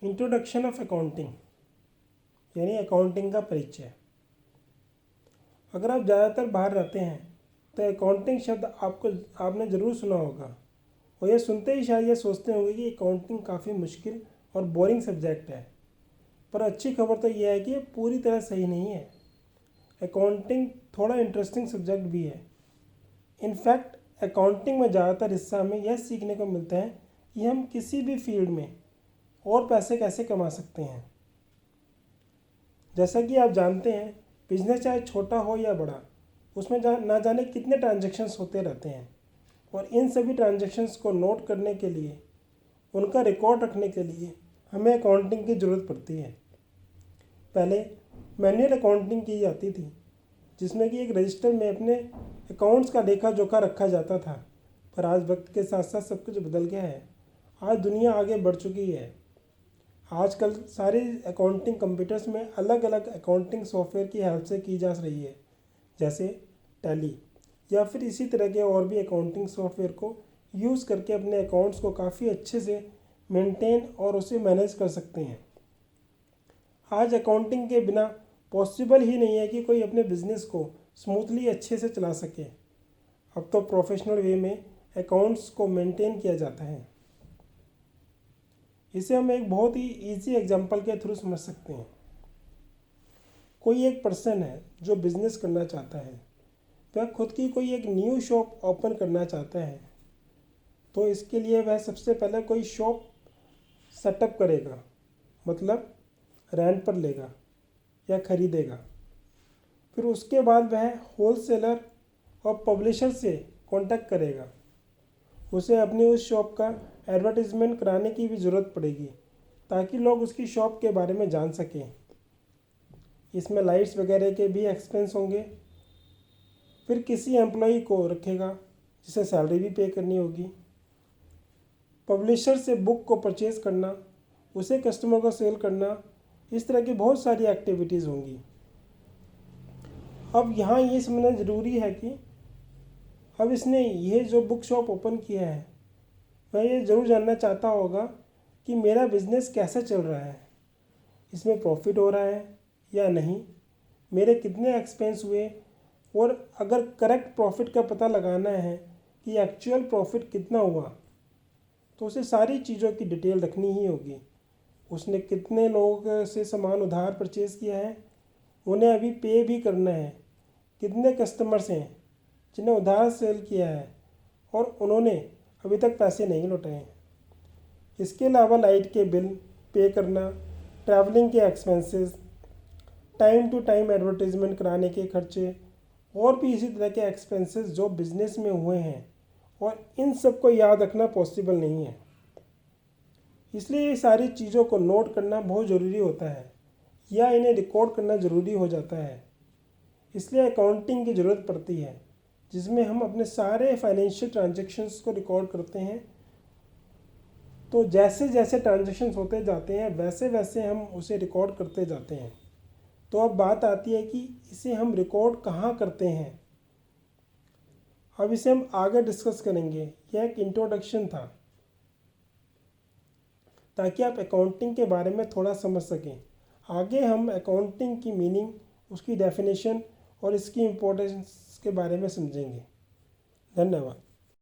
Introduction of accounting यानी accounting का परिचय। अगर आप ज़्यादातर बाहर रहते हैं तो अकाउंटिंग शब्द आपने ज़रूर सुना होगा और ये सुनते ही शायद ये सोचते होंगे कि अकाउंटिंग काफ़ी मुश्किल और बोरिंग सब्जेक्ट है। पर अच्छी खबर तो यह है कि ये पूरी तरह सही नहीं है। अकाउंटिंग थोड़ा इंटरेस्टिंग सब्जेक्ट भी है। इनफैक्ट अकाउंटिंग में ज़्यादातर हिस्सा हमें यह सीखने को मिलता है कि हम किसी भी फील्ड में और पैसे कैसे कमा सकते हैं। जैसा कि आप जानते हैं, बिजनेस चाहे छोटा हो या बड़ा, उसमें ना जाने कितने ट्रांजैक्शंस होते रहते हैं और इन सभी ट्रांजैक्शंस को नोट करने के लिए, उनका रिकॉर्ड रखने के लिए हमें अकाउंटिंग की ज़रूरत पड़ती है। पहले मैनुअल अकाउंटिंग की जाती थी, जिसमें कि एक रजिस्टर में अपने अकाउंट्स का लेखा जोखा रखा जाता था। पर आज वक्त के साथ साथ सब कुछ बदल गया है। आज दुनिया आगे बढ़ चुकी है। आजकल सारी अकाउंटिंग कंप्यूटर्स में अलग अलग अकाउंटिंग सॉफ्टवेयर की हेल्प से की जा रही है, जैसे टैली या फिर इसी तरह के और भी अकाउंटिंग सॉफ्टवेयर को यूज़ करके अपने अकाउंट्स को काफ़ी अच्छे से मेंटेन और उसे मैनेज कर सकते हैं। आज अकाउंटिंग के बिना पॉसिबल ही नहीं है कि कोई अपने बिजनेस को स्मूथली अच्छे से चला सके। अब तो प्रोफेशनल वे में अकाउंट्स को मेंटेन किया जाता है। इसे हम एक बहुत ही इजी एग्जांपल के थ्रू समझ सकते हैं। कोई एक पर्सन है जो बिज़नेस करना चाहता है, वह खुद की कोई एक न्यू शॉप ओपन करना चाहता है। तो इसके लिए वह सबसे पहले कोई शॉप सेटअप करेगा, मतलब रेंट पर लेगा या ख़रीदेगा। फिर उसके बाद वह होलसेलर और पब्लिशर से कांटेक्ट करेगा। उसे अपनी उस शॉप का एडवर्टीज़मेंट कराने की भी ज़रूरत पड़ेगी ताकि लोग उसकी शॉप के बारे में जान सकें। इसमें लाइट्स वगैरह के भी एक्सपेंस होंगे। फिर किसी एम्प्लॉई को रखेगा जिसे सैलरी भी पे करनी होगी। पब्लिशर से बुक को परचेज़ करना, उसे कस्टमर को सेल करना, इस तरह की बहुत सारी एक्टिविटीज़ होंगी। अब यहाँ ये समझना ज़रूरी है कि अब इसने ये जो बुक शॉप ओपन किया है, वह ये ज़रूर जानना चाहता होगा कि मेरा बिज़नेस कैसे चल रहा है, इसमें प्रॉफिट हो रहा है या नहीं, मेरे कितने एक्सपेंस हुए, और अगर करेक्ट प्रॉफिट का पता लगाना है कि एक्चुअल प्रॉफिट कितना हुआ, तो उसे सारी चीज़ों की डिटेल रखनी ही होगी। उसने कितने लोगों से सामान उधार परचेज़ किया है, उन्हें अभी पे भी करना है, कितने कस्टमर्स हैं जिन्हें उधार सेल किया है और उन्होंने अभी तक पैसे नहीं लौटाए हैं। इसके अलावा लाइट के बिल पे करना, ट्रैवलिंग के expenses, time to time advertisement कराने के खर्चे और भी इसी तरह के एक्सपेंसेस जो बिज़नेस में हुए हैं, और इन सब को याद रखना पॉसिबल नहीं है। इसलिए ये सारी चीज़ों को नोट करना बहुत ज़रूरी होता है या इन्हें रिकॉर्ड करना ज़रूरी हो जाता है। इसलिए अकाउंटिंग की ज़रूरत पड़ती है, जिसमें हम अपने सारे फाइनेंशियल ट्रांजैक्शंस को रिकॉर्ड करते हैं। तो जैसे जैसे ट्रांजैक्शंस होते जाते हैं वैसे वैसे हम उसे रिकॉर्ड करते जाते हैं। तो अब बात आती है कि इसे हम रिकॉर्ड कहाँ करते हैं। अब इसे हम आगे डिस्कस करेंगे। यह एक इंट्रोडक्शन था ताकि आप अकाउंटिंग के बारे में थोड़ा समझ सकें। आगे हम अकाउंटिंग की मीनिंग, उसकी डेफिनेशन और इसकी इम्पोर्टेंस के बारे में समझेंगे। धन्यवाद।